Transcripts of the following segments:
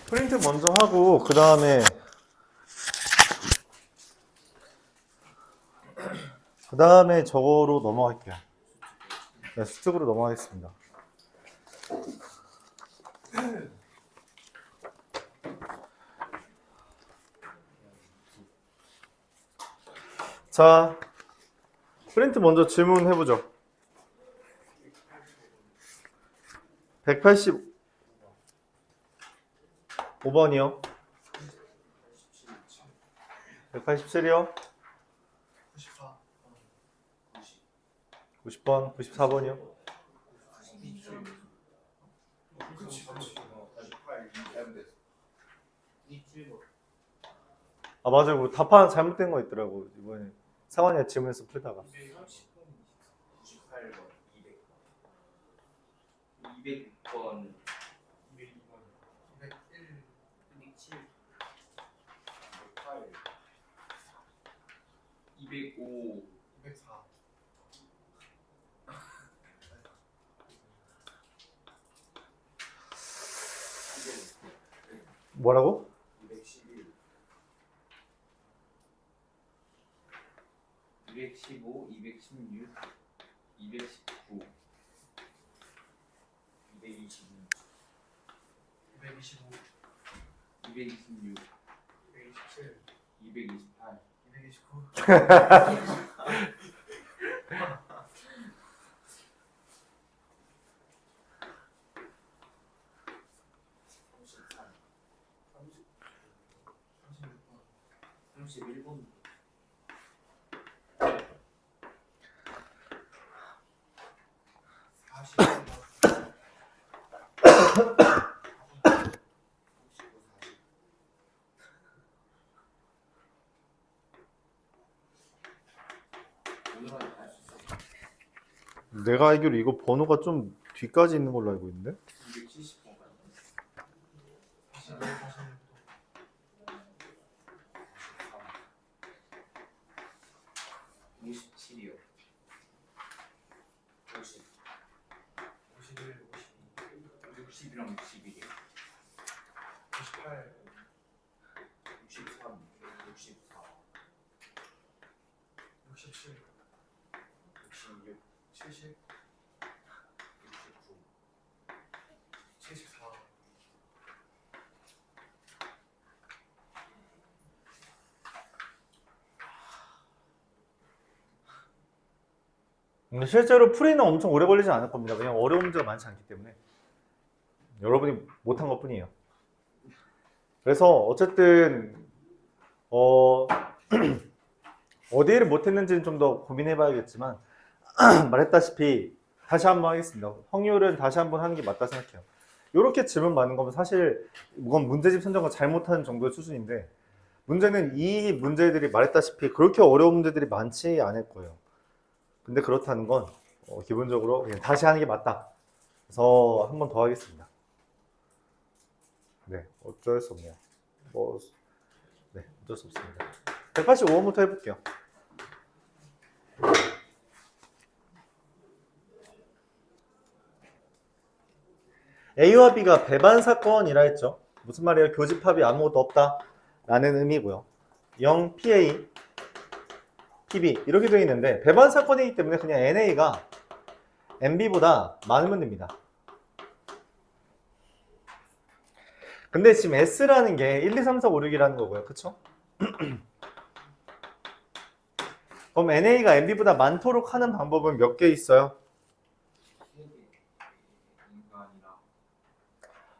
프린트 먼저 하고 그 다음에 저거로 넘어갈게요. 네, 수특으로 넘어가겠습니다. 자, 프린트 먼저 질문해보죠. 185번이요. 187이요. 90번, 94번이요. 아, 맞아요. 답판 잘못된 거 있더라고. 이번에 상환이가 질문해서 풀다가. 98번, 200번, 202번, 201, 207, 208, 205, 204. 뭐라고? 211, 215, 216, 219, 222, 225, 226, 227, 228, 229. 내가 알기로 이거 번호가 좀 뒤까지 있는 걸로 알고 있는데? 57이요. 50. 51, 52. 60이랑 61이요. 68. 63. 64. 67. 66. 70. 69. 74. 근데 실제로 풀이는 엄청 오래 걸리지 않을 겁니다. 왜냐면 어려운 문제가 많지 않기 때문에. 여러분이 못한 것 뿐이에요. 그래서 어쨌든 어디를 못했는지는 좀 더 고민해 봐야겠지만 말했다시피 다시 한번 하겠습니다. 확률은 다시 한번 하는 게 맞다 생각해요. 이렇게 질문 많은 거면 사실 이건 문제집 선정을 잘못하는 정도의 수준인데, 문제는 이 문제들이 말했다시피 그렇게 어려운 문제들이 많지 않을 거예요. 근데 그렇다는 건 기본적으로 그냥 다시 하는 게 맞다. 그래서 한 번 더 하겠습니다. 네, 어쩔 수 없네요. 네, 어쩔 수 없습니다. 185번부터 해볼게요. A와 B가 배반 사건이라 했죠. 무슨 말이에요? 교집합이 아무것도 없다 라는 의미고요. 0 PA, PB 이렇게 되어 있는데 배반 사건이기 때문에 그냥 NA가 MB보다 많으면 됩니다. 근데 지금 S라는 게 1, 2, 3, 4, 5, 6이라는 거고요. 그쵸? 그럼 NA가 MB보다 많도록 하는 방법은 몇 개 있어요?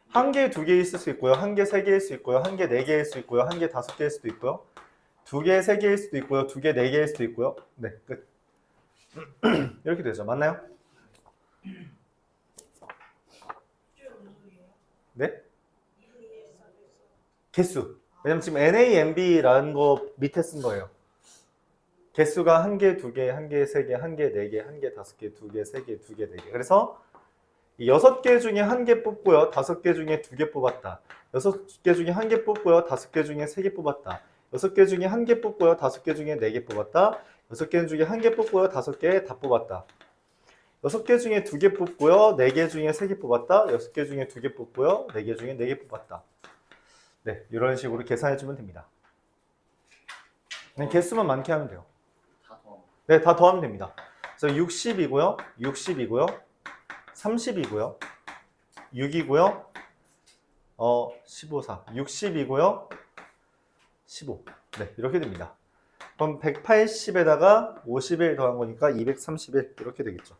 한 개, 두 개 있을 수 있고요. 한 개, 세 개일 수 있고요. 한 개, 네 개일 수 있고요. 한 개, 다섯 개일 수도 있고요. 두 개, 세 개일 수도 있고요. 두 개, 네 개일 수도 있고요. 네, 끝. 이렇게 되죠. 맞나요? 네? 개수. 왜냐면 지금 NAMB라는 거 밑에 쓴 거예요. 개수가 한 개, 두 개, 한 개, 세 개, 한 개, 네 개, 한 개, 다섯 개, 두 개, 세 개, 두 개, 네 개. 그래서 6개 중에 한 개 뽑고요. 5개 중에 2개 뽑았다. 6개 중에 한 개 뽑고요. 5개 중에 3개 뽑았다. 6개 중에 한 개 뽑고요. 5개 중에 4개 뽑았다. 6개 중에 한 개 뽑고요. 5개 다 뽑았다. 6개 중에 2개 뽑고요. 4개 중에 3개 뽑았다. 6개 중에 2개 뽑고요. 4개 중에 4개 뽑았다. 네, 이런 식으로 계산해주면 됩니다. 그냥 개수만 많게 하면 돼요. 다 더하면 네, 다 더하면 됩니다. 그래서 60이고요, 60이고요, 30이고요, 6이고요, 15, 4, 60이고요, 15. 네, 이렇게 됩니다. 그럼 180에다가 51 더한 거니까 231 이렇게 되겠죠.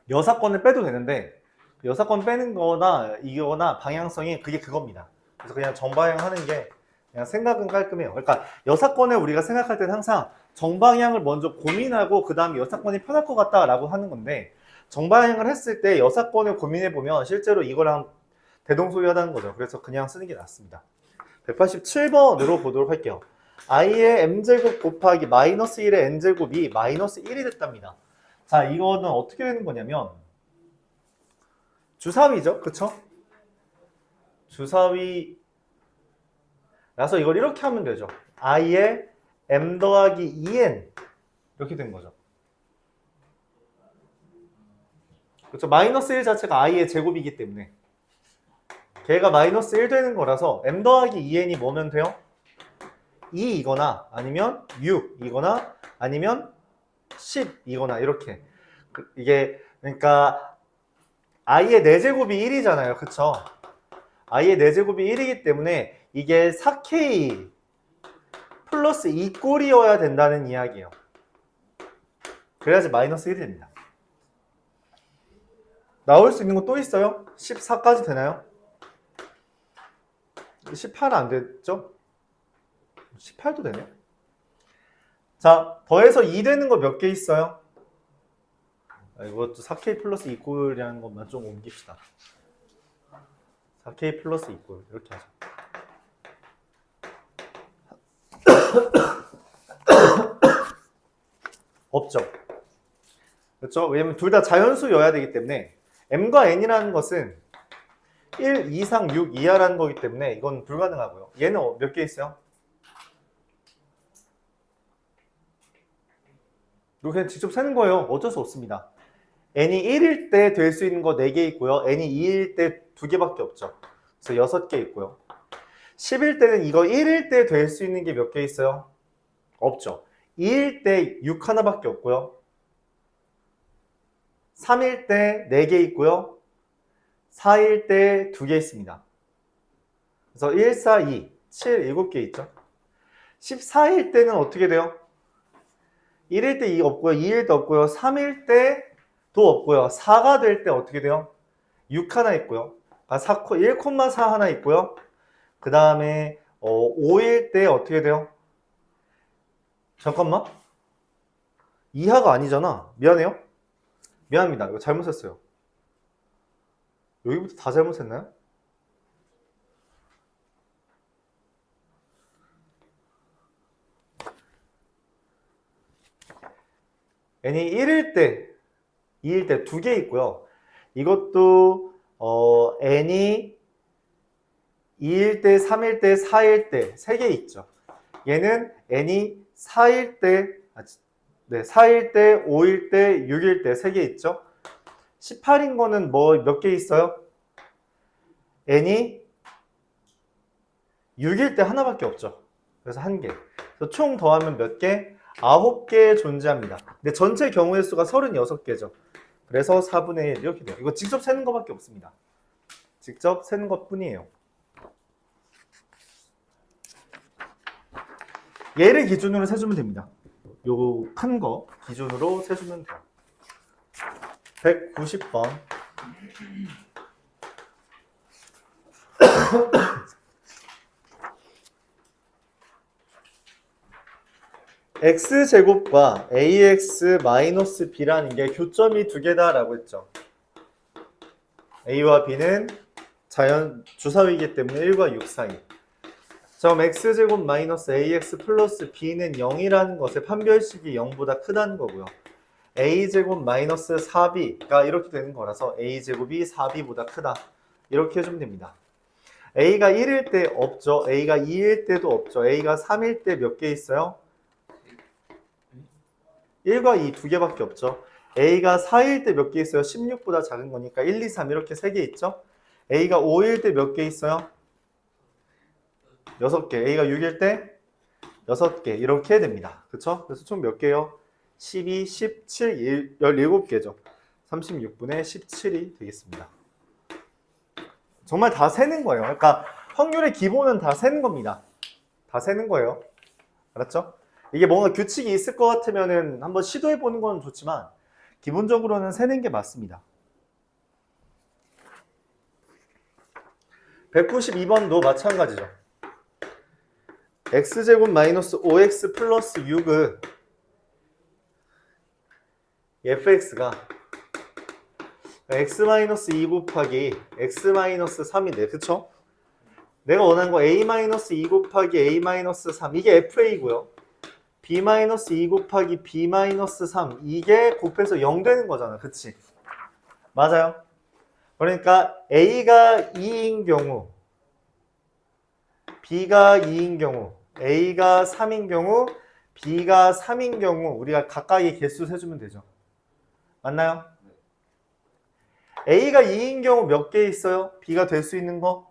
여사건을 빼도 되는데 여사건 빼는 거나 이거나 방향성이 그게 그겁니다. 그래서 그냥 정방향 하는 게 그냥 생각은 깔끔해요. 그러니까 여사건을 우리가 생각할 때는 항상 정방향을 먼저 고민하고 그 다음에 여사건이 편할 것 같다라고 하는 건데 정방향을 했을 때 여사건을 고민해 보면 실제로 이거랑 대동소이하다는 거죠. 그래서 그냥 쓰는 게 낫습니다. 187번으로 보도록 할게요. i의 m제곱 곱하기 마이너스 1의 n제곱이 마이너스 1이 됐답니다. 자, 이거는 어떻게 되는 거냐면 주사위죠, 그쵸? 주사위라서 이걸 이렇게 하면 되죠. i의 m 더하기 2n 이렇게 된 거죠. 그렇죠? 마이너스 1 자체가 i의 제곱이기 때문에 걔가 마이너스 1 되는 거라서 m 더하기 2n이 뭐면 돼요? 2이거나 아니면 6이거나 아니면 10이거나 이렇게 이게 그러니까 i의 4제곱이 1이잖아요. 그쵸? i의 4제곱이 1이기 때문에 이게 4k 플러스 2꼴이어야 된다는 이야기예요. 그래야지 마이너스 1이 됩니다. 나올 수 있는 거 또 있어요? 14까지 되나요? 18은 안 됐죠? 18도 되네. 자, 더해서 2 되는 거 몇 개 있어요? 이것도 4k 플러스 2꼴이라는 것만 좀 옮깁시다. 4k 플러스 2꼴 이렇게 하죠. 없죠. 그렇죠? 왜냐면 둘 다 자연수여야 되기 때문에 m과 n이라는 것은 1 이상 6 이하라는 거기 때문에 이건 불가능하고요. 얘는 몇 개 있어요? 이거 그냥 직접 세는 거예요. 어쩔 수 없습니다. n이 1일 때 될 수 있는 거 4개 있고요. n이 2일 때 2개밖에 없죠. 그래서 6개 있고요. 10일 때는 이거 1일 때 될 수 있는 게 몇 개 있어요? 없죠. 2일 때 6 하나밖에 없고요. 3일 때 4개 있고요. 4일 때 2개 있습니다. 그래서 1, 4, 2, 7, 7개 있죠. 14일 때는 어떻게 돼요? 1일 때 2 없고요. 2일 때 없고요. 3일 때도 없고요. 4가 될 때 어떻게 돼요? 6 하나 있고요. 1,4 하나 있고요. 그 다음에 5일 때 어떻게 돼요? 잠깐만. 2하가 아니잖아. 미안해요. 미안합니다. 이거 잘못했어요. 여기부터 다 잘못했나요? n이 1일 때, 2일 때 2개 있고요. 이것도 n이 2일 때, 3일 때, 4일 때 3개 있죠. 얘는 n이 4일 때, 4일 때, 5일 때, 6일 때 3개 있죠. 18인 거는 뭐 몇 개 있어요? n이 6일 때 하나밖에 없죠. 그래서 1개. 그래서 총 더하면 몇 개? 9개 존재합니다. 근데 전체 경우의 수가 36개죠. 그래서 4분의 1 이렇게 돼요. 이거 직접 세는 것밖에 없습니다. 직접 세는 것 뿐이에요. 얘를 기준으로 세주면 됩니다. 요 큰 거 기준으로 세주면 돼요. 190번. x제곱과 ax-b라는 게 교점이 2개다라고 했죠. a와 b는 자연 주사위이기 때문에 1과 6 사이. 점 x제곱 마이너스 ax 플러스 b는 0이라는 것의 판별식이 0보다 크다는 거고요. a제곱 마이너스 4b가 이렇게 되는 거라서 a제곱이 4b보다 크다. 이렇게 해주면 됩니다. a가 1일 때 없죠. a가 2일 때도 없죠. a가 3일 때 몇 개 있어요? 1과 2 두 개밖에 없죠. a가 4일 때 몇 개 있어요? 16보다 작은 거니까 1, 2, 3 이렇게 3개 있죠. a가 5일 때 몇 개 있어요? 6개. a가 6일 때 6개 이렇게 됩니다. 그쵸? 그래서 총 몇 개요? 12, 17, 17개죠. 36분의 17이 되겠습니다. 정말 다 세는 거예요. 그러니까 확률의 기본은 다 세는 겁니다. 다 세는 거예요. 알았죠? 이게 뭔가 규칙이 있을 것 같으면은 한번 시도해 보는 건 좋지만 기본적으로는 세는 게 맞습니다. 192번도 마찬가지죠. x제곱 마이너스 5x 플러스 6은 fx가 x-2 곱하기 x-3인데 그쵸? 내가 원하는 거 a-2 곱하기 a-3 이게 fa고요. b-2 곱하기 b-3 이게 곱해서 0 되는 거잖아. 그치? 맞아요? 그러니까 a가 2인 경우 b가 2인 경우 a가 3인 경우 b가 3인 경우 우리가 각각의 개수 세주면 되죠. 맞나요? a가 2인 경우 몇 개 있어요? b가 될 수 있는 거?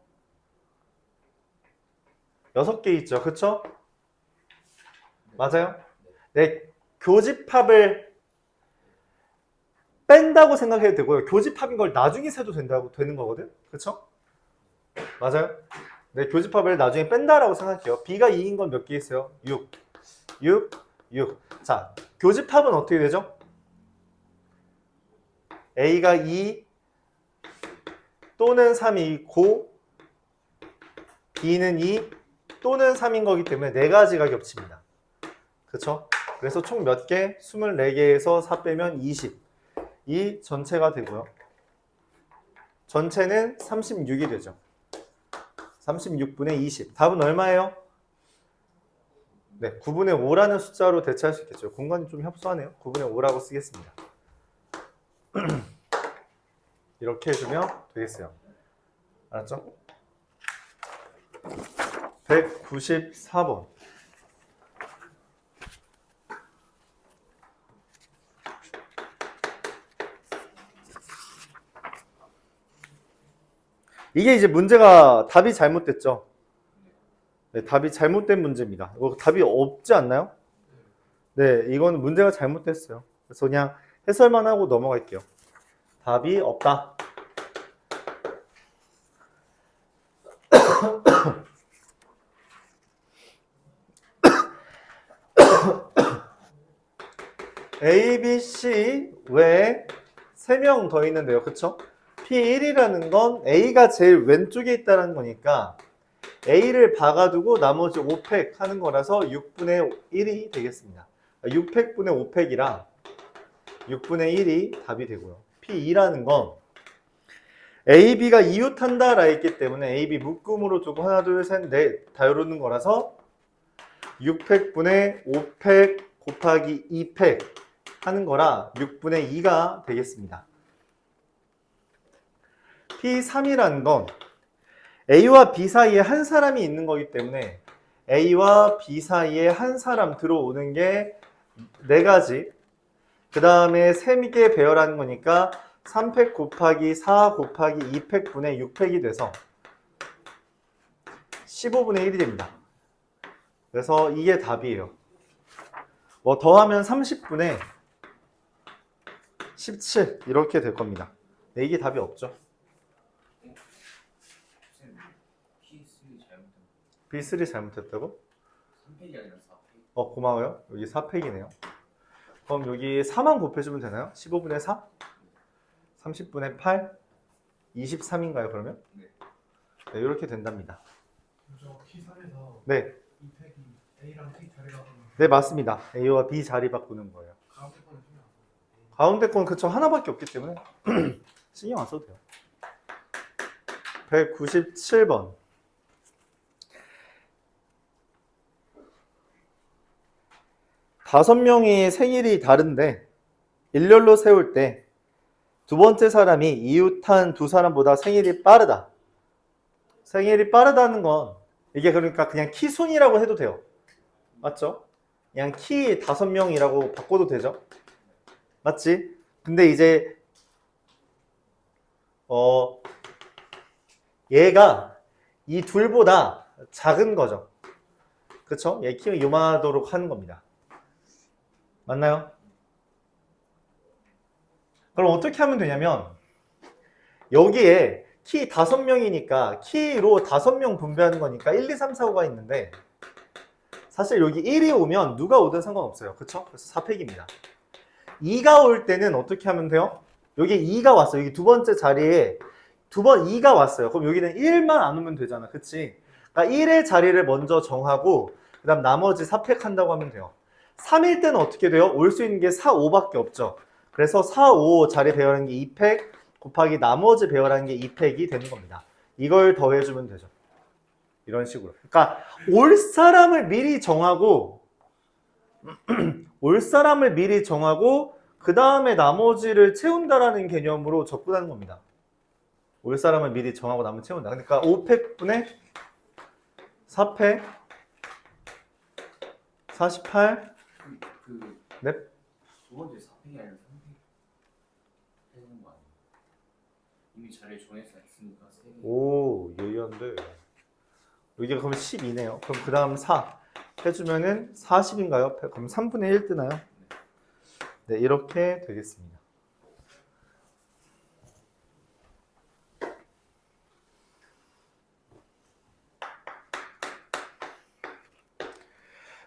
6개 있죠. 그쵸? 맞아요? 네, 교집합을 뺀다고 생각해도 되고요. 교집합인 걸 나중에 세도 되는 거거든? 그쵸? 맞아요? 네, 교집합을 나중에 뺀다라고 생각해요. b가 2인 건 몇 개 있어요? 6. 6, 6. 자, 교집합은 어떻게 되죠? a가 2 또는 3이고 b는 2 또는 3인 거기 때문에 4가지가 겹칩니다. 그쵸? 그래서 총 몇 개? 24개에서 4 빼면 20. 이 전체가 되고요. 전체는 36이 되죠. 36분의 20. 답은 얼마예요? 네, 9분의 5라는 숫자로 대체할 수 있겠죠. 공간이 좀 협소하네요. 9분의 5라고 쓰겠습니다. 이렇게 해주면 되겠어요. 알았죠? 194번. 이게 이제 문제가 답이 잘못됐죠. 네, 답이 잘못된 문제입니다. 이거 답이 없지 않나요? 네, 이거는 문제가 잘못됐어요. 그래서 그냥 해설만 하고 넘어갈게요. 답이 없다. A, B, C 외에 3명 더 있는데요. 그쵸? P1이라는 건 A가 제일 왼쪽에 있다는 거니까 A를 박아두고 나머지 5팩 하는 거라서 6분의 1이 되겠습니다. 6팩분의 5팩이라 6분의 1이 답이 되고요. P2라는 건 A, B가 이웃한다 라 했기 때문에 A, B 묶음으로 두고 하나, 둘, 셋, 넷 다 이루는 거라서 6팩분의 5팩 곱하기 2팩 하는 거라 6분의 2가 되겠습니다. P3이라는 건 A와 B 사이에 한 사람이 있는 거기 때문에 A와 B 사이에 한 사람 들어오는 게 4가지. 그 다음에 3개 배열하는 거니까 3팩 곱하기 4 곱하기 2팩분의 6팩이 돼서 15분의 1이 됩니다. 그래서 이게 답이에요. 뭐 더하면 30분의 17 이렇게 될 겁니다. 네, 이게 답이 없죠. B3 잘못했다고? 3팩이 아니라 4팩. 고마워요. 여기 4팩이네요. 그럼 여기 4만 곱해주면 되나요? 15분의 4? 30분의 8? 23인가요 그러면? 네. 네, 이렇게 된답니다. 저 P3에서 네, 이 팩이 A랑 P 자리가 바꾸는 네 맞습니다. A와 B 자리 바꾸는 거예요. 가운데 거는 신경 안 써도 가운데 건 그쵸 하나밖에 없기 때문에 신경 안 써도 돼요. 197번. 다섯 명이 생일이 다른데 일렬로 세울 때 두 번째 사람이 이웃한 두 사람보다 생일이 빠르다. 생일이 빠르다는 건 이게 그러니까 그냥 키순이라고 해도 돼요. 맞죠? 그냥 키 5명이라고 바꿔도 되죠? 맞지? 근데 이제 얘가 이 둘보다 작은 거죠. 그쵸? 얘 키가 요만하도록 하는 겁니다. 맞나요? 그럼 어떻게 하면 되냐면 여기에 키 5명이니까 키로 5명 분배하는 거니까 1, 2, 3, 4, 5가 있는데 사실 여기 1이 오면 누가 오든 상관없어요. 그쵸? 그래서 4팩입니다. 2가 올 때는 어떻게 하면 돼요? 여기 2가 왔어요. 여기 두 번째 자리에 2가 왔어요. 그럼 여기는 1만 안 오면 되잖아. 그치? 그러니까 1의 자리를 먼저 정하고 그 다음 나머지 4팩 한다고 하면 돼요. 3일 때는 어떻게 돼요? 올 수 있는 게 4, 5밖에 없죠. 그래서 4, 5 자리 배열한 게 2팩 곱하기 나머지 배열한 게 2팩이 되는 겁니다. 이걸 더해주면 되죠. 이런 식으로. 그러니까 올 사람을 미리 정하고 올 사람을 미리 정하고 그 다음에 나머지를 채운다라는 개념으로 접근하는 겁니다. 올 사람을 미리 정하고 나머지 채운다. 그러니까 5팩분의 4팩 48 네? 두 번째 4팩이 아니라 3팩 해주는 거 아니에요? 이미 자리를 정해서 했으니까 3개. 오, 예리한데. 이게 그럼 12네요. 그럼 그 다음 4 해주면은 40인가요? 그럼 3분의 1 뜨나요? 네, 이렇게 되겠습니다.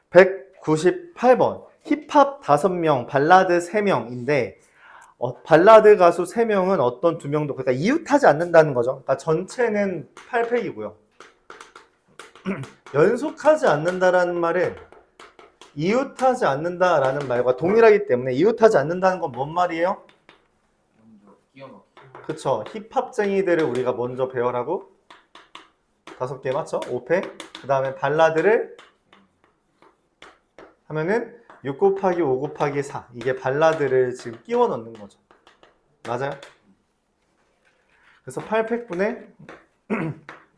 (198번) 힙합 5명, 발라드 3명인데 발라드 가수 3명은 어떤 2명도 그러니까 이웃하지 않는다는 거죠. 그러니까 전체는 8팩이고요. 연속하지 않는다라는 말은 이웃하지 않는다라는 말과 동일하기 때문에 이웃하지 않는다는 건 뭔 말이에요? 먼저 끼워넣기. 그쵸. 힙합쟁이들을 우리가 먼저 배열하고 5개 맞죠? 5팩. 그 다음에 발라드를 하면은 6 곱하기 5 곱하기 4. 이게 발라드를 지금 끼워 넣는 거죠. 맞아요? 그래서 8팩분의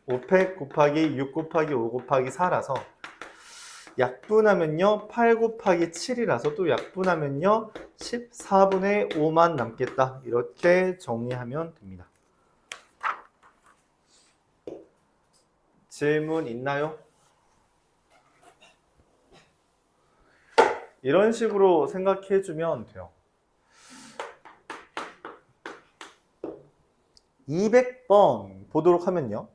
5팩 곱하기 6 곱하기 5 곱하기 4라서 약분하면요 8 곱하기 7이라서 또 약분하면요 14분의 5만 남겠다. 이렇게 정리하면 됩니다. 질문 있나요? 이런 식으로 생각해 주면 돼요. 200번 보도록 하면요.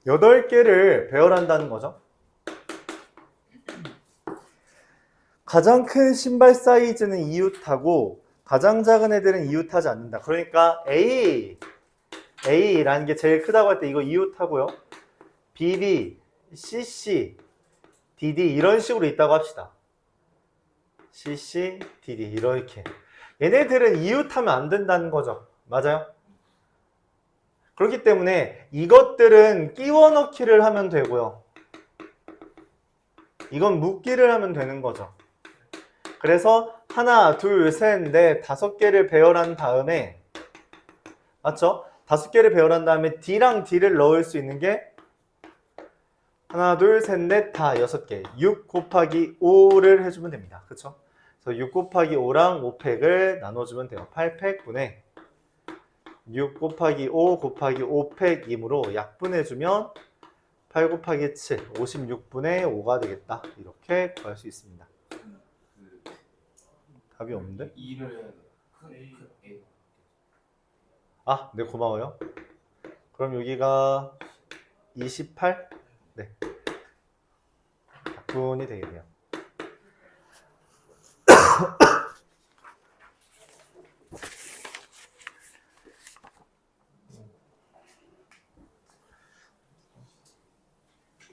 여덟 개를 배열한다는 거죠. 가장 큰 신발 사이즈는 이웃하고 가장 작은 애들은 이웃하지 않는다. 그러니까 A라는 게 제일 크다고 할 때 이거 이웃하고요. BB, CC, DD 이런 식으로 있다고 합시다. CC, DD 이렇게. 얘네들은 이웃하면 안 된다는 거죠. 맞아요? 그렇기 때문에 이것들은 끼워 넣기를 하면 되고요. 이건 묶기를 하면 되는 거죠. 그래서 하나, 둘, 셋, 넷, 5개를 배열한 다음에 맞죠? 5개를 배열한 다음에 D랑 D를 넣을 수 있는 게 하나, 둘, 셋, 넷, 다 6개. 6 곱하기 5를 해주면 됩니다. 그쵸? 그래서 6 곱하기 5랑 5팩을 나눠주면 돼요. 8팩분의 6 곱하기 5 곱하기 5팩이므로 약분해주면 8 곱하기 7, 56분의 5가 되겠다. 이렇게 구할 수 있습니다. 답이 없는데? 2를 큰 A. 아, 네, 고마워요. 그럼 여기가 28? 네. 약분이 되겠네요.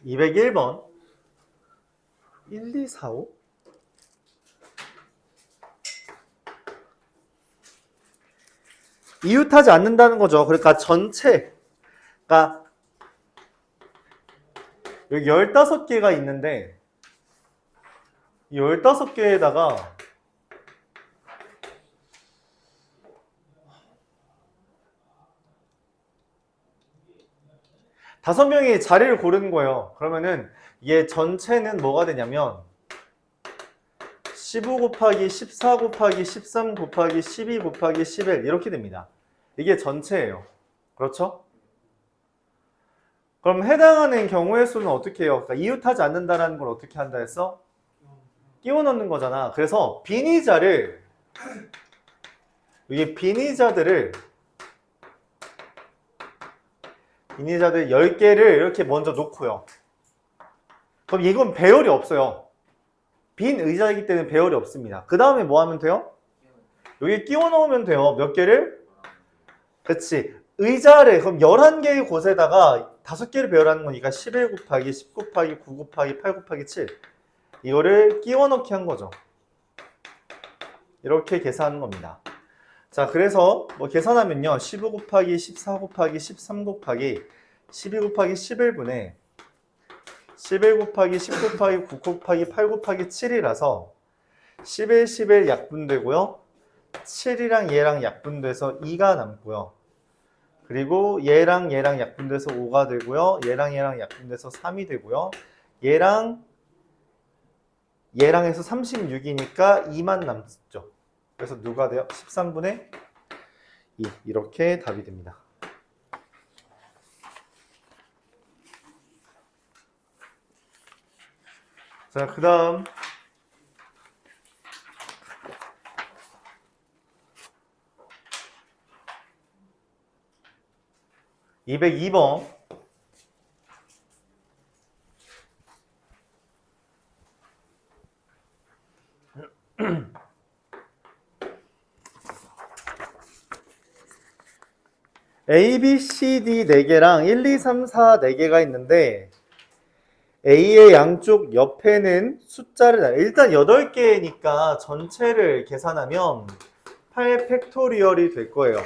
(201번) 1, 2, 4, 5? 이웃하지 않는다는 거죠. 그러니까 전체, 그러니까 여기 15개가 있는데 이 15개에다가 다섯 명이 자리를 고르는 거예요. 그러면은 얘 전체는 뭐가 되냐면 15 곱하기 14 곱하기 13 곱하기 12 곱하기 11 이렇게 됩니다. 이게 전체예요. 그렇죠? 그럼 해당하는 경우의 수는 어떻게 해요? 그러니까 이웃하지 않는다는 걸 어떻게 한다 했어? 끼워 넣는 거잖아. 그래서 빈의자를 이게 빈의자들 10개를 이렇게 먼저 놓고요. 그럼 이건 배열이 없어요. 빈 의자이기 때문에 배열이 없습니다. 그 다음에 뭐 하면 돼요? 여기 끼워 넣으면 돼요. 몇 개를? 그치. 의자를 그럼 11개의 곳에다가 5개를 배열하는 거니까 11 곱하기 10 곱하기 9 곱하기 8 곱하기 7 이거를 끼워 넣기 한 거죠. 이렇게 계산하는 겁니다. 자, 그래서 뭐 계산하면요. 15 곱하기 14 곱하기 13 곱하기 12 곱하기 11분의 11 곱하기 10 곱하기 9 곱하기 8 곱하기 7이라서 11, 11 약분되고요. 7이랑 얘랑 약분돼서 2가 남고요. 그리고 얘랑 약분돼서 5가 되고요. 얘랑 약분돼서 3이 되고요. 얘랑 해서 36이니까 2만 남죠. 그래서 누가 돼요? 13분의 2 이렇게 답이 됩니다. 자, 그 다음 202번 A, B, C, D 4개랑 1, 2, 3, 4 4개가 있는데 A의 양쪽 옆에는 숫자를 일단 8개니까 전체를 계산하면 8 팩토리얼이 될 거예요.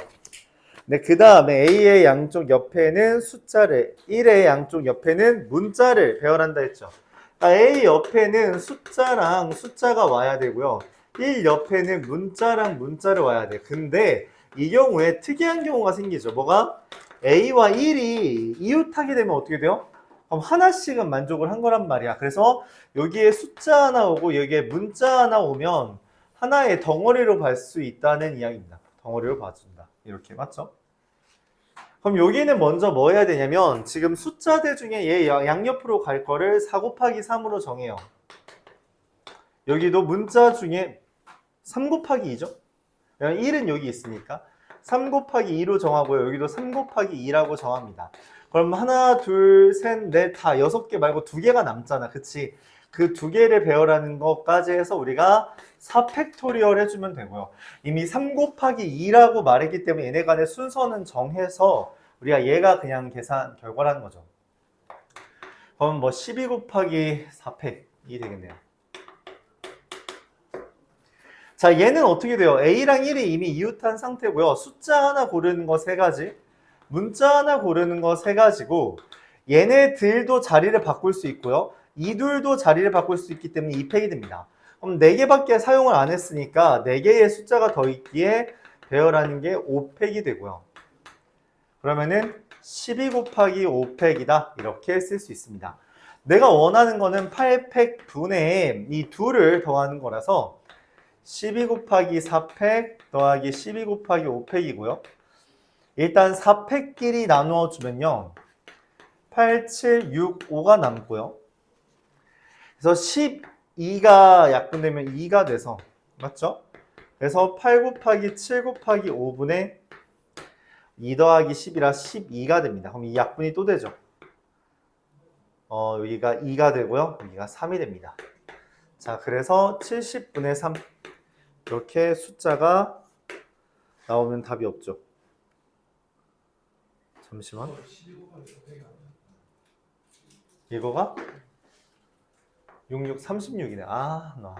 네, 그 다음에 A의 양쪽 옆에는 숫자를 1의 양쪽 옆에는 문자를 배열한다 했죠. 그러니까 A 옆에는 숫자랑 숫자가 와야 되고요. 1 옆에는 문자랑 문자를 와야 돼. 근데 이 경우에 특이한 경우가 생기죠. 뭐가? A와 1이 이웃하게 되면 어떻게 돼요? 그럼 하나씩은 만족을 한 거란 말이야. 그래서 여기에 숫자 하나 오고 여기에 문자 하나 오면 하나의 덩어리로 볼 수 있다는 이야기입니다. 덩어리로 봐준다. 이렇게 맞죠? 그럼 여기는 먼저 뭐 해야 되냐면 지금 숫자들 중에 얘 양옆으로 갈 거를 4 곱하기 3으로 정해요. 여기도 문자 중에 3 곱하기 2죠? 1은 여기 있으니까 3 곱하기 2로 정하고요. 여기도 3 곱하기 2라고 정합니다. 그럼 하나, 둘, 셋, 넷, 다 6개 말고 2개가 남잖아. 그치? 그 2개를 배열하는 것까지 해서 우리가 4팩토리얼 해주면 되고요. 이미 3 곱하기 2라고 말했기 때문에 얘네 간의 순서는 정해서 우리가 얘가 그냥 계산 결과라는 거죠. 그럼 뭐 12 곱하기 4팩이 되겠네요. 자, 얘는 어떻게 돼요? A랑 1이 이미 이웃한 상태고요. 숫자 하나 고르는 거 3가지, 문자 하나 고르는 거 3가지고 얘네들도 자리를 바꿀 수 있고요. 이 둘도 자리를 바꿀 수 있기 때문에 2팩이 됩니다. 그럼 4개밖에 사용을 안 했으니까 4개의 숫자가 더 있기에 배열하는 게 5팩이 되고요. 그러면은 12 곱하기 5팩이다. 이렇게 쓸 수 있습니다. 내가 원하는 거는 8팩 분의 이 둘을 더하는 거라서 12 곱하기 4팩 더하기 12 곱하기 5팩이고요. 일단 4팩끼리 나누어 주면요. 8, 7, 6, 5가 남고요. 그래서 12가 약분되면 2가 돼서 맞죠? 그래서 8 곱하기 7 곱하기 5분의 2 더하기 10이라 12가 됩니다. 그럼 이 약분이 또 되죠. 여기가 2가 되고요. 여기가 3이 됩니다. 자, 그래서 70분의 3 이렇게 숫자가 나오면 답이 없죠. 잠시만. 12 곱하기 500이 아니야. 이거가 66, 36이네. 아, 나.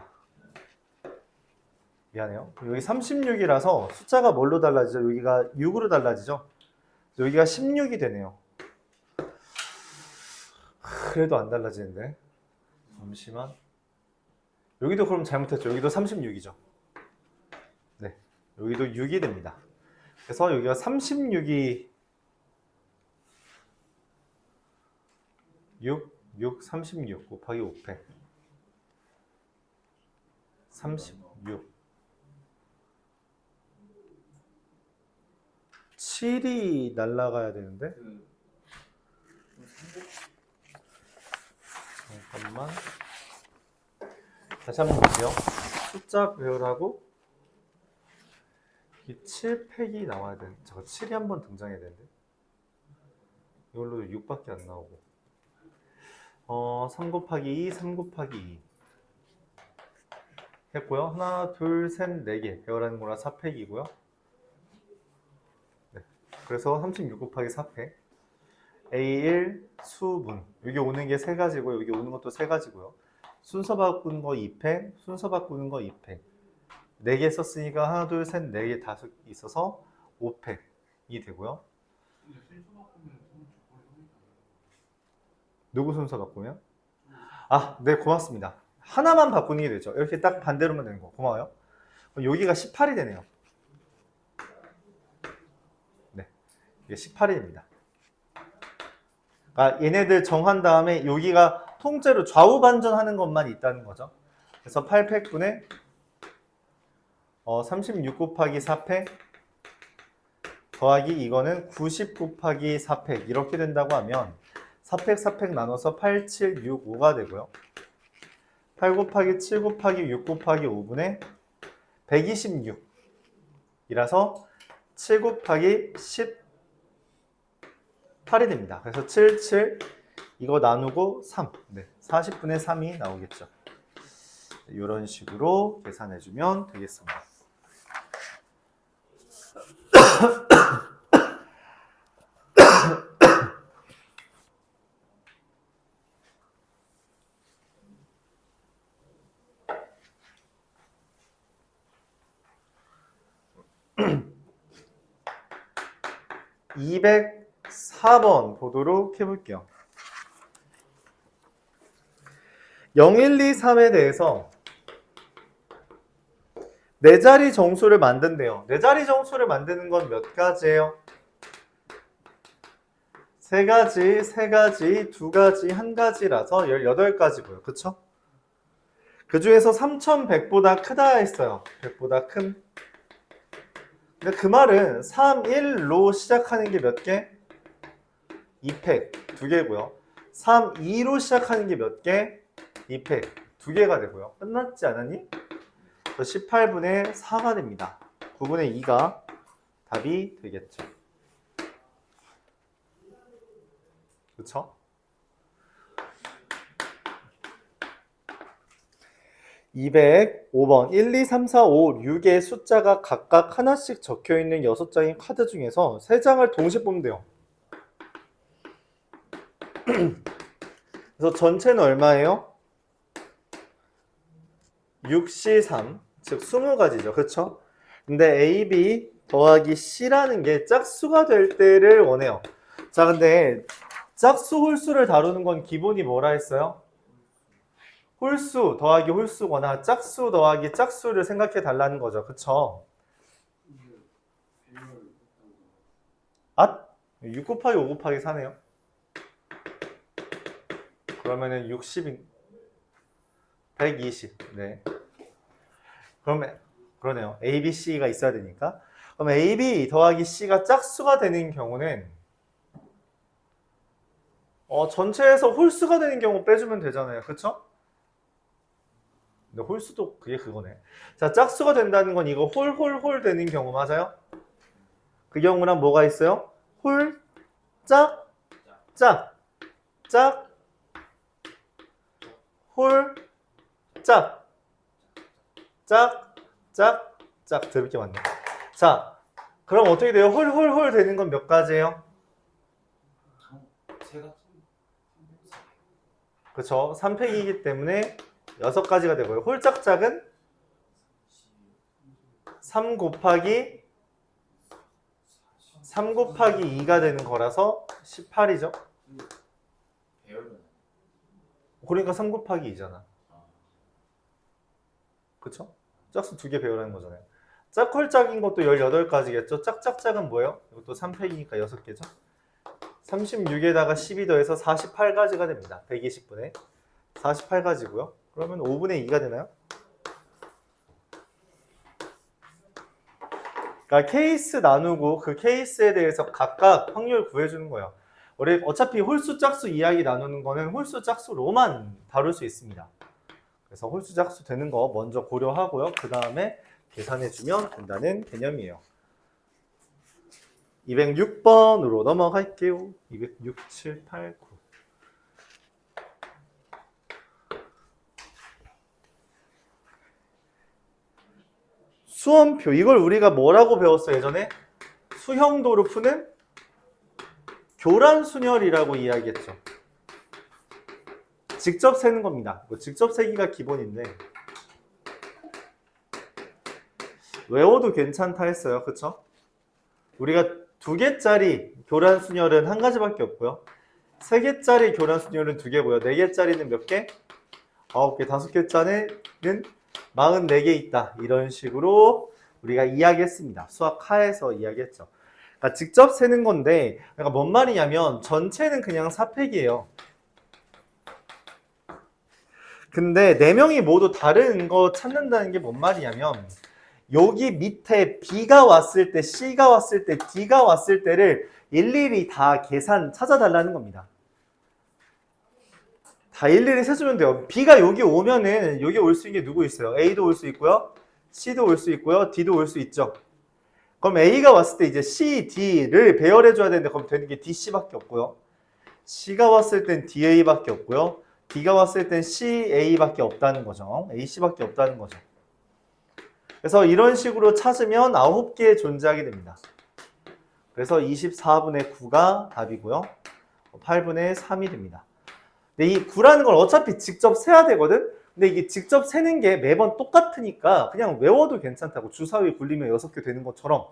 미안해요. 여기 36이라서 숫자가 뭘로 달라지죠? 여기가 6으로 달라지죠? 여기가 16이 되네요. 그래도 안 달라지는데. 잠시만. 여기도 그럼 잘못했죠. 여기도 36이죠. 네. 여기도 6이 됩니다. 그래서 여기가 36이 36 곱하기 5패 36 7이 날라가야 되는데 그 잠깐만 다시 한번 볼게요. 숫자 배열하고 이 7팩이 나와야 되는데 저거 7이 한번 등장해야 되는데 이걸로 6밖에 안 나오고 3 곱하기 2, 3 곱하기 2 했고요. 하나, 둘, 셋, 4개 배열하는 거라 4팩이고요. 네. 그래서 36 곱하기 4팩 A1 수분 여기 오는 게 3가지고 여기 오는 것도 3가지고요. 순서 바꾸는 거 2팩, 순서 바꾸는 거 2팩 4개 썼으니까 하나, 둘, 셋, 4개 다 있어서 5팩이 되고요. 근데 실수 바꾸면 손 주고 합니다. 누구 순서 바꾸면? 아, 네, 고맙습니다. 하나만 바꾸는 게 되죠. 이렇게 딱 반대로만 되는 거. 고마워요. 그럼 여기가 18이 되네요. 네, 이게 18이 됩니다. 아, 얘네들 정한 다음에 여기가 통째로 좌우 반전하는 것만 있다는 거죠. 그래서 8팩분의 36 곱하기 4팩 더하기 이거는 90 곱하기 4팩 이렇게 된다고 하면 4팩 4팩 나눠서 8, 7, 6, 5가 되고요. 8 곱하기 7 곱하기 6 곱하기 5분의 126 이라서 7 곱하기 18이 됩니다. 그래서 7, 7 이거 나누고 3 네, 40분의 3이 나오겠죠. 이런 식으로 계산해주면 되겠습니다. (204번) 보도록 해볼게요. 0, 1, 2, 3에 대해서 4자리 정수를 만든대요. 4자리 정수를 만드는 건 몇 가지예요? 3가지, 3가지, 2가지, 1가지라서 18가지고요. 그쵸? 그 중에서 3100보다 크다 했어요. 100보다 큰. 근데 그 말은 3, 1로 시작하는 게 몇 개? 2팩, 2개고요. 3, 2로 시작하는 게 몇 개? 2팩, 2개가 되고요. 끝났지 않았니? 18분의 4가 됩니다. 9분의 2가 답이 되겠죠. 그쵸? (205번) 1, 2, 3, 4, 5, 6의 숫자가 각각 하나씩 적혀있는 6장의 카드 중에서 3장을 동시에 뽑으면 돼요. 그래서 전체는 얼마예요? 6C3 즉 20가지죠. 그쵸? 근데 A, B 더하기 C라는 게 짝수가 될 때를 원해요. 자, 근데 짝수 홀수를 다루는 건 기본이 뭐라 했어요? 홀수 더하기 홀수거나 짝수 더하기 짝수를 생각해 달라는 거죠. 그쵸? 아? 6 곱하기 5 곱하기 4네요. 그러면은 60인 120. 네. 그러면 그러네요. A, B, C가 있어야 되니까. 그럼 A, B 더하기 C가 짝수가 되는 경우는 전체에서 홀수가 되는 경우 빼주면 되잖아요. 그쵸? 근데 홀수도 그게 그거네. 자, 짝수가 된다는 건 이거 홀 되는 경우 맞아요? 그 경우란 뭐가 있어요? 홀, 짝, 짝, 짝, 홀, 짝, 짝, 짝, 짝. 드럽게 많네. 자, 그럼 어떻게 돼요? 홀 되는 건 몇 가지예요? 그쵸? 3팩이기 때문에 6가지가 되고요. 홀짝짝은 3 곱하기 2가 되는 거라서 18이죠. 배열은 그러니까 3 곱하기 2잖아. 아, 그쵸? 짝수 2개 배우라는 거잖아요. 짝헐짝인 것도 18가지겠죠? 짝짝짝은 뭐예요? 이것도 3팩이니까 6개죠? 36에다가 12 더해서 48가지가 됩니다. 120분의 48가지고요. 그러면 5분의 2가 되나요? 그러니까 케이스 나누고 그 케이스에 대해서 각각 확률 구해주는 거예요. 우리 어차피 홀수 짝수 이야기 나누는 거는 홀수 짝수로만 다룰 수 있습니다. 그래서 홀수 짝수 되는 거 먼저 고려하고요. 그 다음에 계산해주면 된다는 개념이에요. 206번으로 넘어갈게요. 206, 7, 8, 9. 수험표. 이걸 우리가 뭐라고 배웠어요, 예전에? 수형도로 푸는 교란순열이라고 이야기했죠. 직접 세는 겁니다. 직접 세기가 기본인데 외워도 괜찮다 했어요. 그쵸? 우리가 2개짜리 교란순열은 한 가지밖에 없고요. 3개짜리 교란순열은 2개고요. 4개짜리는 몇 개? 9개, 5개짜리는 44개 있다. 이런 식으로 우리가 이야기했습니다. 수학 하에서 이야기했죠. 그러니까 직접 세는 건데, 그러니까 뭔 말이냐면 전체는 그냥 4팩이에요. 근데 4명이 모두 다른 거 찾는다는 게 뭔 말이냐면 여기 밑에 B가 왔을 때, C가 왔을 때, D가 왔을 때를 일일이 다 계산 찾아달라는 겁니다. 다 일일이 세주면 돼요. B가 여기 오면은 여기 올 수 있는 게 누구 있어요? A도 올 수 있고요. C도 올 수 있고요. D도 올 수 있죠. 그럼 A가 왔을 때 이제 C, D를 배열해줘야 되는데 그럼 되는 게 DC밖에 없고요. C가 왔을 땐 DA밖에 없고요. D가 왔을 땐 CA밖에 없다는 거죠. AC밖에 없다는 거죠. 그래서 이런 식으로 찾으면 9개 존재하게 됩니다. 그래서 24분의 9가 답이고요. 8분의 3이 됩니다. 근데 이 9라는 걸 어차피 직접 세야 되거든? 근데 이게 직접 세는 게 매번 똑같으니까 그냥 외워도 괜찮다고. 주사위 굴리면 6개 되는 것처럼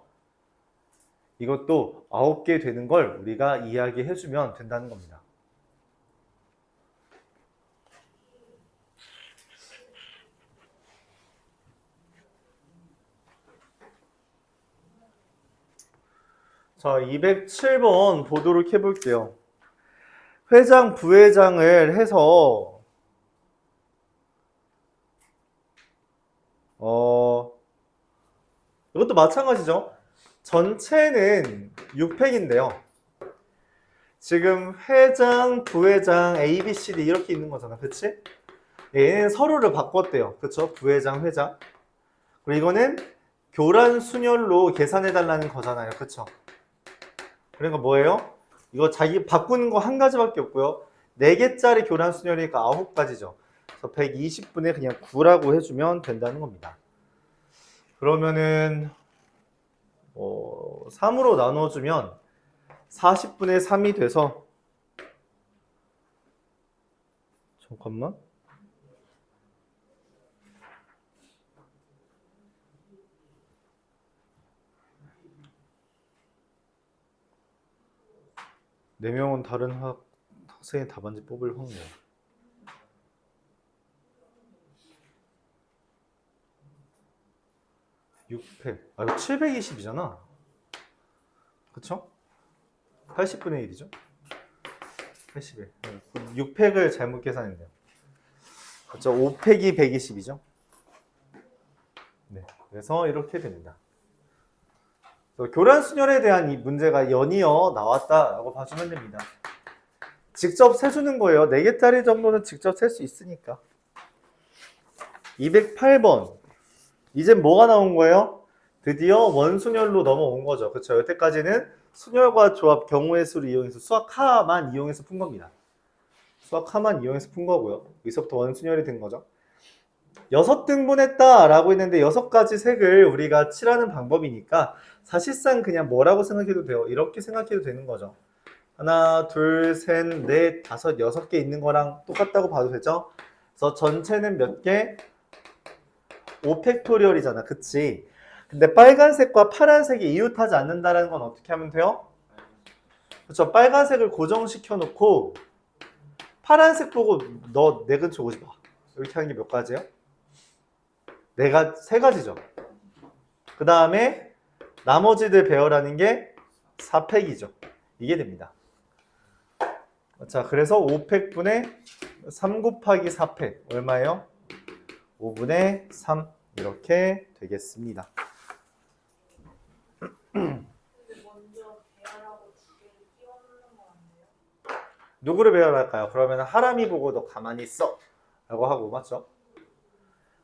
이것도 9개 되는 걸 우리가 이야기해주면 된다는 겁니다. 자, 207번 보도록 해볼게요. 회장, 부회장을 해서 이것도 마찬가지죠. 전체는 6팩인데요. 지금 회장, 부회장, A, B, C, D 이렇게 있는 거잖아. 그치? 얘는 서로를 바꿨대요. 그쵸? 부회장, 회장. 그리고 이거는 교란 순열로 계산해달라는 거잖아요. 그쵸? 그러니까 뭐예요? 이거 자기 바꾸는 거 한 가지밖에 없고요. 4개짜리 교란 순열이니까 9가지죠. 그래서 120분에 그냥 9라고 해주면 된다는 겁니다. 그러면은 3으로 나눠주면 40분의 3이 돼서 잠깐만. 네 명은 다른 학생의 답안지 뽑을 확률. 이거 720이잖아. 그쵸? 80분의 1이죠? 80에. 6팩을 잘못 계산했네요. 그쵸? 5팩이 120이죠? 네. 그래서 이렇게 됩니다. 교란순열에 대한 이 문제가 연이어 나왔다라고 봐주면 됩니다. 직접 세주는 거예요. 4개짜리 정도는 직접 셀 수 있으니까. 208번. 이제 뭐가 나온 거예요? 드디어 원순열로 넘어온 거죠. 그렇죠? 여태까지는 순열과 조합, 경우의 수를 이용해서 수학하만 이용해서 푼 겁니다. 수학하만 이용해서 푼 거고요. 여기서부터 원순열이 된 거죠. 6등분했다 라고 했는데 6가지 색을 우리가 칠하는 방법이니까 사실상 그냥 뭐라고 생각해도 돼요. 이렇게 생각해도 되는 거죠. 하나, 둘, 셋, 넷, 다섯, 6개 있는 거랑 똑같다고 봐도 되죠. 그래서 전체는 몇 개? 5팩토리얼이잖아. 그치? 근데 빨간색과 파란색이 이웃하지 않는다는 건 어떻게 하면 돼요? 그렇죠. 빨간색을 고정시켜 놓고 파란색 보고 너 내 근처 오지 마. 이렇게 하는 게 몇 가지예요? 세 가지죠. 그 다음에 나머지들 배열하는 게 4팩이죠. 이게 됩니다. 자, 그래서 5팩분의 3 곱하기 4팩 얼마예요? 5분의 3 이렇게 되겠습니다. 근데 먼저 배열하고 두 개를 끼워 넣는 거 아니에요? 누구를 배열할까요? 그러면 하람이 보고 너 가만히 있어 라고 하고 맞죠?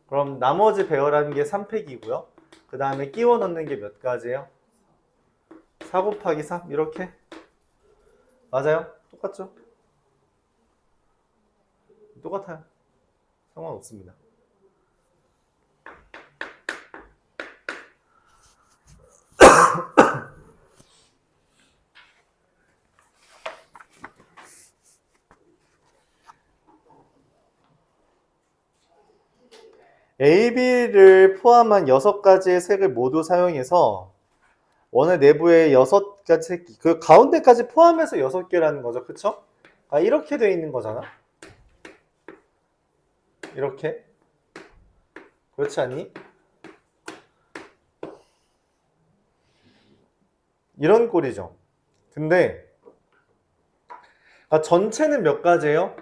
그럼 나머지 배열하는 게 3팩이고요. 그 다음에 끼워 넣는 게 몇 가지예요? 4 곱하기 3 이렇게 맞아요? 똑같죠? 똑같아요. 상관없습니다. AB를 포함한 6가지의 색을 모두 사용해서 원의 내부에 6가지 색, 그 가운데까지 포함해서 6개라는 거죠. 그쵸? 아, 이렇게 돼 있는 거잖아. 이렇게. 그렇지 않니? 이런 꼴이죠. 근데 전체는 몇 가지예요?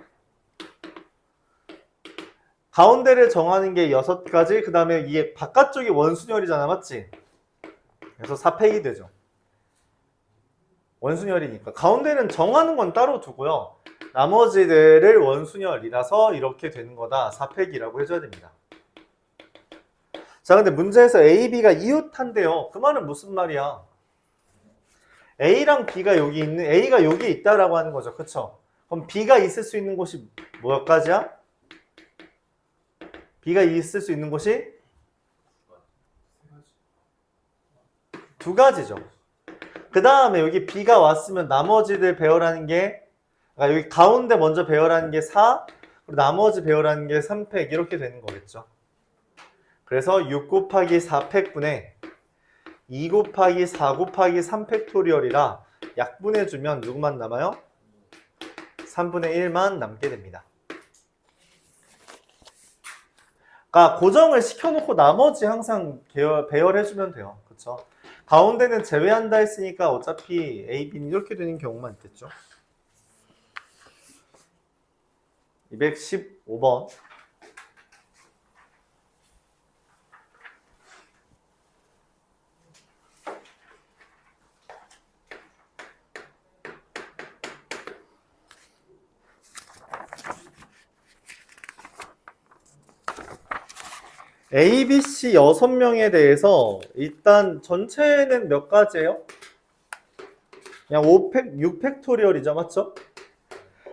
가운데를 정하는 게 6가지, 그 다음에 이게 바깥쪽이 원순열이잖아, 맞지? 그래서 4팩이 되죠. 원순열이니까. 가운데는 정하는 건 따로 두고요. 나머지들을 원순열이라서 이렇게 되는 거다. 4팩이라고 해줘야 됩니다. 자, 근데 문제에서 A, B가 이웃한대요. 그 말은 무슨 말이야? A랑 B가 여기 있는, A가 여기 있다라고 하는 거죠. 그쵸? 그럼 B가 있을 수 있는 곳이 몇 가지야? B가 있을 수 있는 곳이 2가지죠. 그 다음에 여기 B가 왔으면 나머지들 배열하는 게, 그러니까 여기 가운데 먼저 배열하는 게 4, 그리고 나머지 배열하는 게 3팩 이렇게 되는 거겠죠. 그래서 6 곱하기 4팩분의 2 곱하기 4 곱하기 3팩토리얼이라 약분해주면 누구만 남아요? 3분의 1만 남게 됩니다. 그러니까 고정을 시켜놓고 나머지 항상 배열해주면 돼요. 그쵸? 가운데는 제외한다 했으니까 어차피 A, B는 이렇게 되는 경우만 있겠죠. 215번. A, B, C 6명에 대해서 일단 전체는 몇 가지예요? 그냥 6팩토리얼이죠. 맞죠?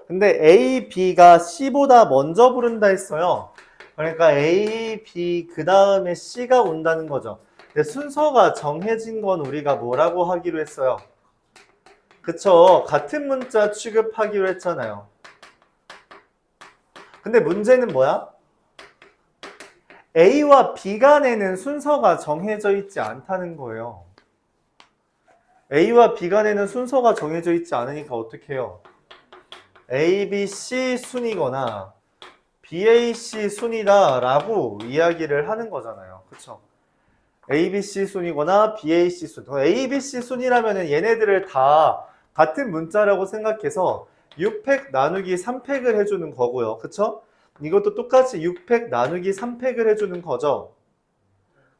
근데 A, B가 C보다 먼저 부른다 했어요. 그러니까 A, B 그 다음에 C가 온다는 거죠. 근데 순서가 정해진 건 우리가 뭐라고 하기로 했어요? 그쵸? 같은 문자 취급하기로 했잖아요. 근데 문제는 뭐야? A와 B 간에는 순서가 정해져 있지 않다는 거예요. A와 B 간에는 순서가 정해져 있지 않으니까 어떻게 해요? A, B, C 순이거나 B, A, C 순이다 라고 이야기를 하는 거잖아요. 그쵸? A, B, C 순이거나 B, A, C 순. A, B, C 순이라면 얘네들을 다 같은 문자라고 생각해서 6팩 나누기 3팩을 해주는 거고요. 그쵸? 이것도 똑같이 6팩 나누기 3팩을 해주는 거죠.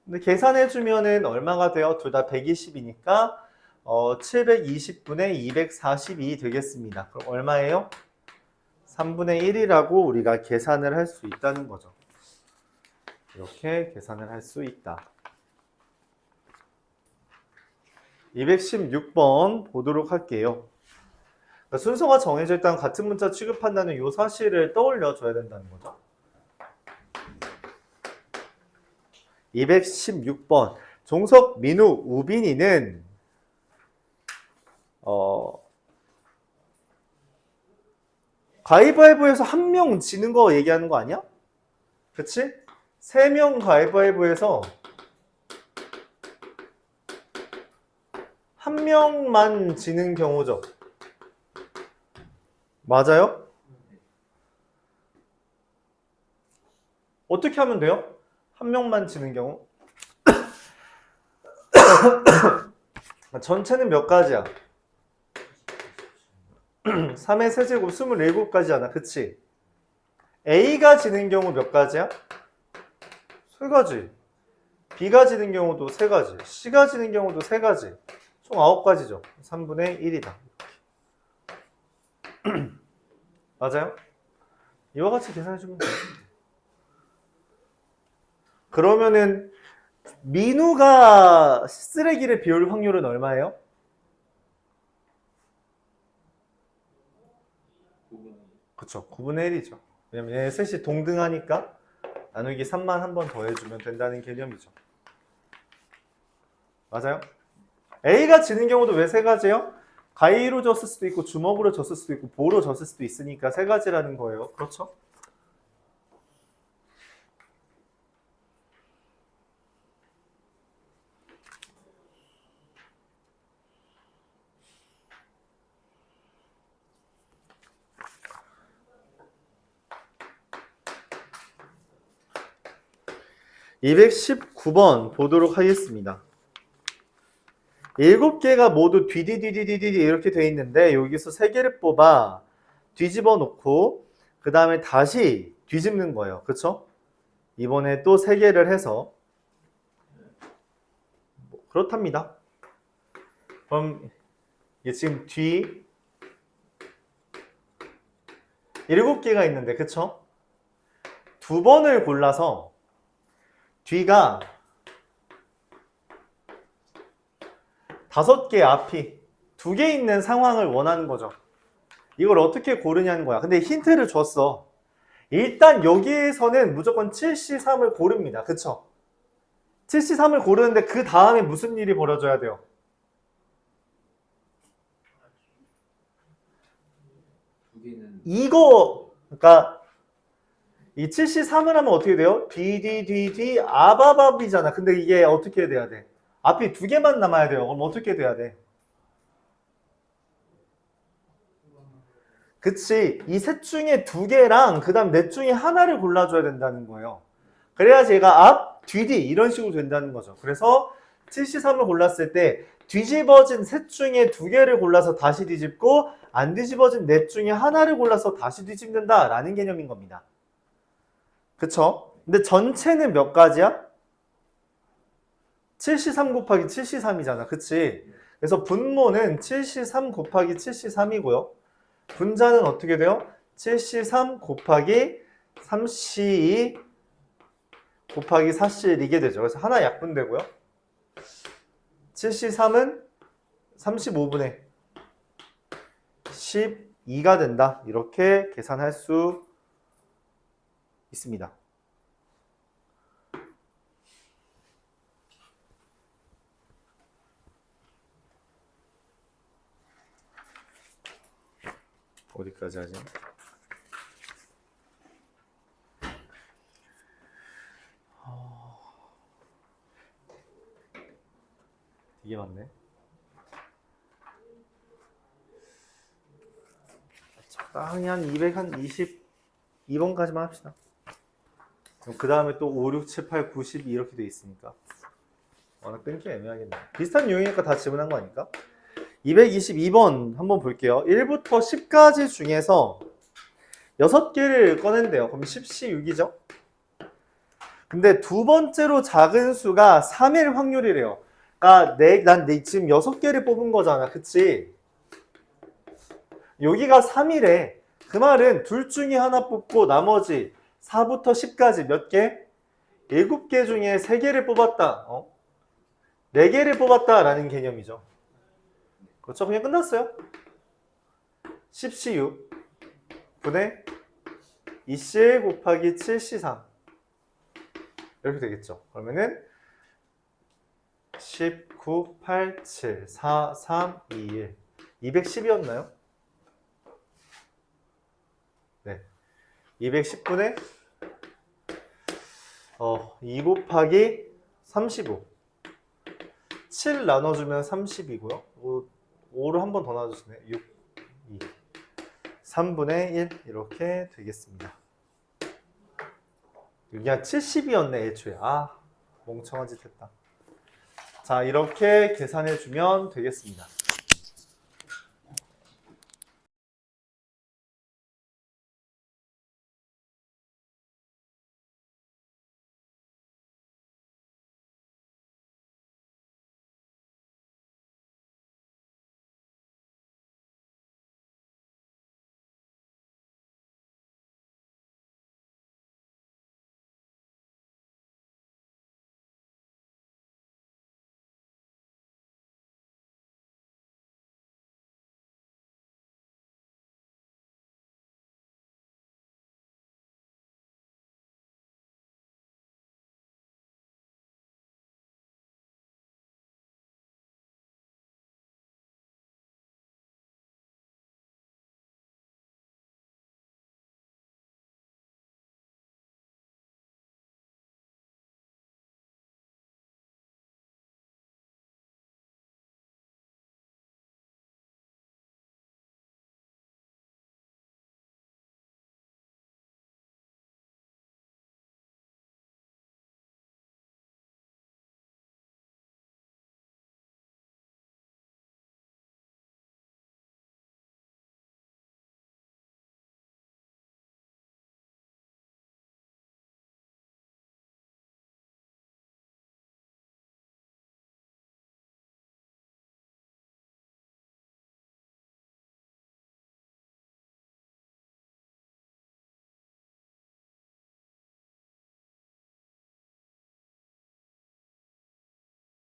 근데 계산해주면은 얼마가 돼요? 둘 다 120이니까 720분의 242 되겠습니다. 그럼 얼마예요? 3분의 1이라고 우리가 계산을 할 수 있다는 거죠. 이렇게 계산을 할 수 있다. 216번 보도록 할게요. 그러니까 순서가 정해져 있다는 같은 문자 취급한다는 이 사실을 떠올려 줘야 된다는 거죠. 216번 종석, 민우, 우빈이는 가위바위보에서 한 명 지는 거 얘기하는 거 아니야? 그치? 3명 가위바위보에서 한 명만 지는 경우죠. 맞아요? 어떻게 하면 돼요? 한 명만 지는 경우? 전체는 몇 가지야? 3의 세제곱 27가지잖아. 그치? A가 지는 경우 몇 가지야? 3가지. B가 지는 경우도 3가지. C가 지는 경우도 3가지. 총 9가지죠. 3분의 1이다. 맞아요? 이와 같이 계산해주면 돼요. 그러면은 민우가 쓰레기를 비울 확률은 얼마예요? 9분의 그쵸. 9분의 1이죠. 왜냐면 얘 셋이 동등하니까 나누기 3만 한 번 더 해주면 된다는 개념이죠. 맞아요? A가 지는 경우도 왜 3가지예요? 가위로 졌을 수도 있고 주먹으로 졌을 수도 있고 보로 졌을 수도 있으니까 3가지라는 거예요. 그렇죠? (219번) 보도록 하겠습니다. 7개가 모두 뒤디디디디디 이렇게 돼 있는데 여기서 3개를 뽑아 뒤집어 놓고 그 다음에 다시 뒤집는 거예요. 그쵸? 이번에 또 3개를 해서 그렇답니다. 그럼 이게 지금 뒤 7개가 있는데 그쵸? 2번을 골라서 뒤가 5개 앞이 2개 있는 상황을 원하는 거죠. 이걸 어떻게 고르냐는 거야. 근데 힌트를 줬어. 일단 여기에서는 무조건 7C3을 고릅니다. 그쵸? 7C3을 고르는데 그 다음에 무슨 일이 벌어져야 돼요? 두 개는 이거 그러니까 이 7C3을 하면 어떻게 돼요? DDDD 아바밥이잖아. 근데 이게 어떻게 돼야 돼? 앞이 2개만 남아야 돼요. 그럼 어떻게 돼야 돼? 그치. 이 셋 중에 2개랑 그 다음 넷 중에 하나를 골라줘야 된다는 거예요. 그래야지 얘가 앞, 뒤, 뒤 이런 식으로 된다는 거죠. 그래서 7C3을 골랐을 때 뒤집어진 셋 중에 2개를 골라서 다시 뒤집고 안 뒤집어진 넷 중에 하나를 골라서 다시 뒤집는다 라는 개념인 겁니다. 그쵸? 근데 전체는 몇 가지야? 7C3 곱하기 7C3이잖아. 그치? 그래서 분모는 7C3 곱하기 7C3이고요. 분자는 어떻게 돼요? 7C3 곱하기 3C2 곱하기 4C1 이게 되죠. 그래서 하나 약분되고요. 7C3은 35분의 12가 된다. 이렇게 계산할 수 있습니다. 어디까지 하지? 이게 맞네. 적당히 한 222번까지만 합시다. 그 다음에 또 5, 6, 7, 8, 9, 10 이렇게 돼 있으니까 워낙 끊기 애매하겠네. 비슷한 유형이니까 다 지문한 거 아닐까? 222번 한번 볼게요. 1부터 10까지 중에서 6개를 꺼낸대요. 그럼 10C6이죠? 근데 두 번째로 작은 수가 3일 확률이래요. 그러니까 난 지금 6개를 뽑은 거잖아. 그치? 여기가 3이래. 그 말은 둘 중에 하나 뽑고 나머지 4부터 10까지 몇 개? 7개 중에 3개를 뽑았다. 4개를 뽑았다 라는 개념이죠. 그렇죠? 그냥 끝났어요. 10C6 분의 2C1 곱하기 7C3 이렇게 되겠죠. 그러면은 19, 8, 7, 4, 3, 2, 1 210이었나요? 네. 210분의 2 곱하기 35 7 나눠주면 30이고요. 5를 한 번 더 나눠주시네. 6, 2, 3분의 1 이렇게 되겠습니다. 그냥 70이었네 애초에. 아 멍청한 짓 했다. 자 이렇게 계산해주면 되겠습니다.